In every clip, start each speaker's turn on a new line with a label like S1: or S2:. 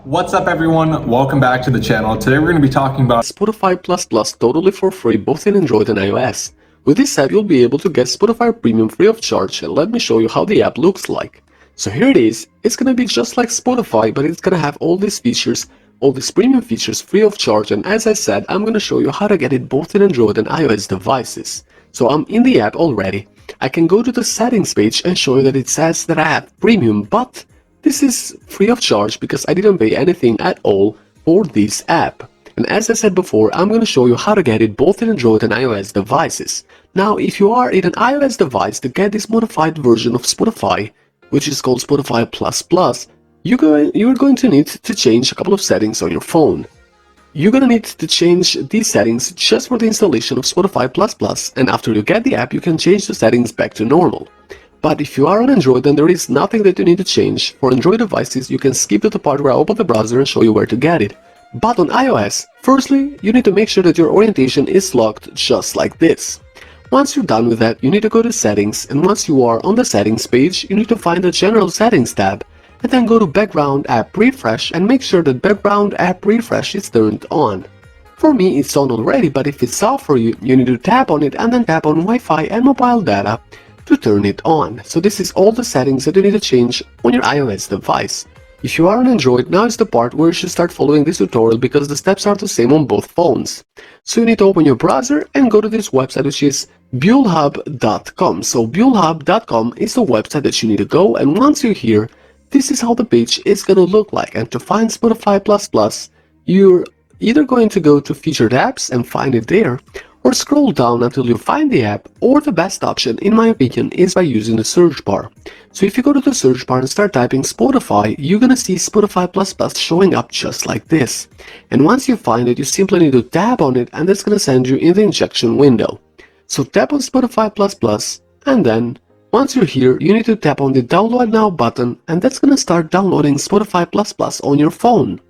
S1: What's up everyone, welcome back to the channel. Today we're going to be talking about
S2: Spotify++ totally for free both in Android and iOS. With this app you'll be able to get Spotify Premium free of charge, and let me show you how the app looks like. So here it is. It's gonna be just like Spotify, but it's gonna have all these features, all these premium features free of charge, and as I said, I'm gonna show you how to get it both in Android and iOS devices. So I'm in the app already. I can go to the settings page and show you that it says that I have premium, but this is free of charge because I didn't pay anything at all for this app. And as I said before, I'm going to show you how to get it both in Android and iOS devices. Now, if you are in an iOS device, to get this modified version of Spotify, which is called Spotify++, you're going to need to change a couple of settings on your phone. You're going to need to change these settings just for the installation of Spotify++, and after you get the app, you can change the settings back to normal. But if you are on Android, then there is nothing that you need to change. For Android devices, you can skip to the part where I open the browser and show you where to get it. But on iOS, firstly, you need to make sure that your orientation is locked just like this. Once you're done with that, you need to go to Settings, and once you are on the Settings page, you need to find the General Settings tab, and then go to Background App Refresh and make sure that Background App Refresh is turned on. For me, it's on already, but if it's off for you, you need to tap on it and then tap on Wi-Fi and mobile data to turn it on. So this is all the settings that you need to change on your iOS device. If you are on Android, now is the part where you should start following this tutorial because the steps are the same on both phones. So you need to open your browser and go to this website, which is buellhub.com. So buellhub.com is the website that you need to go, and once you're here, this is how the page is going to look like. And to find Spotify++, you're either going to go to Featured Apps and find it there, or scroll down until you find the app, or the best option, in my opinion, is by using the search bar. So if you go to the search bar and start typing Spotify, you're gonna see Spotify++ showing up just like this. And once you find it, you simply need to tap on it, and that's gonna send you in the injection window. So tap on Spotify++, and then, once you're here, you need to tap on the Download Now button, and that's gonna start downloading Spotify++ on your phone.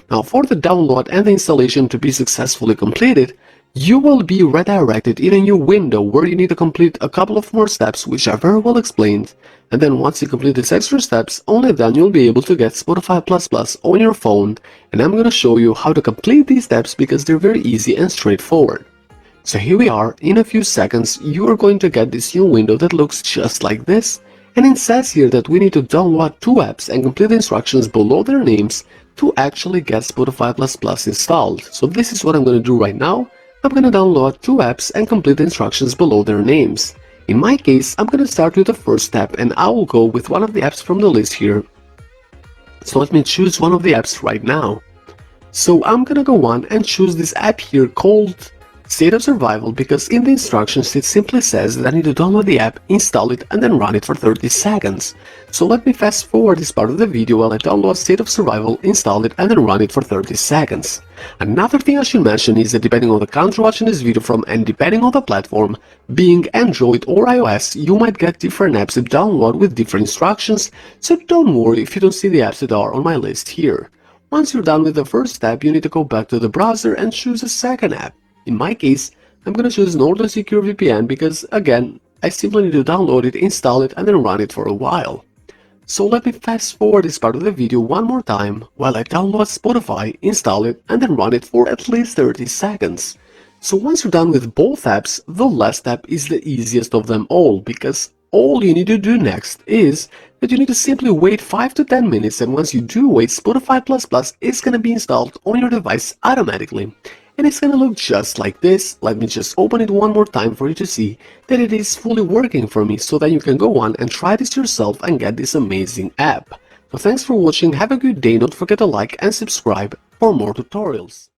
S2: Now, for the download and the installation to be successfully completed, you will be redirected in a new window where you need to complete a couple of more steps, which are very well explained, and then once you complete these extra steps, only then you'll be able to get Spotify++ on your phone, and I'm gonna show you how to complete these steps because they're very easy and straightforward. So here we are. In a few seconds, you are going to get this new window that looks just like this, and it says here that we need to download 2 apps and complete the instructions below their names to actually get Spotify++ installed. So this is what I'm gonna do right now. I'm gonna download 2 apps and complete the instructions below their names. In my case, I'm gonna start with the first step, and I will go with one of the apps from the list here. So let me choose one of the apps right now. So I'm gonna go on and choose this app here called State of Survival, because in the instructions it simply says that I need to download the app, install it, and then run it for 30 seconds. So let me fast forward this part of the video while I download State of Survival, install it, and then run it for 30 seconds. Another thing I should mention is that depending on the country watching this video from and depending on the platform, being Android or iOS, you might get different apps to download with different instructions, so don't worry if you don't see the apps that are on my list here. Once you're done with the first step, you need to go back to the browser and choose a second app. In my case, I'm gonna choose Norton Secure VPN because, again, I simply need to download it, install it, and then run it for a while. So let me fast forward this part of the video one more time while I download Spotify, install it, and then run it for at least 30 seconds. So once you're done with both apps, the last step is the easiest of them all, because all you need to do next is that you need to simply wait 5 to 10 minutes, and once you do wait, Spotify++ is gonna be installed on your device automatically. And it's gonna look just like this. Let me just open it one more time for you to see that it is fully working for me, so that you can go on and try this yourself and get this amazing app. So thanks for watching, have a good day, don't forget to like and subscribe for more tutorials.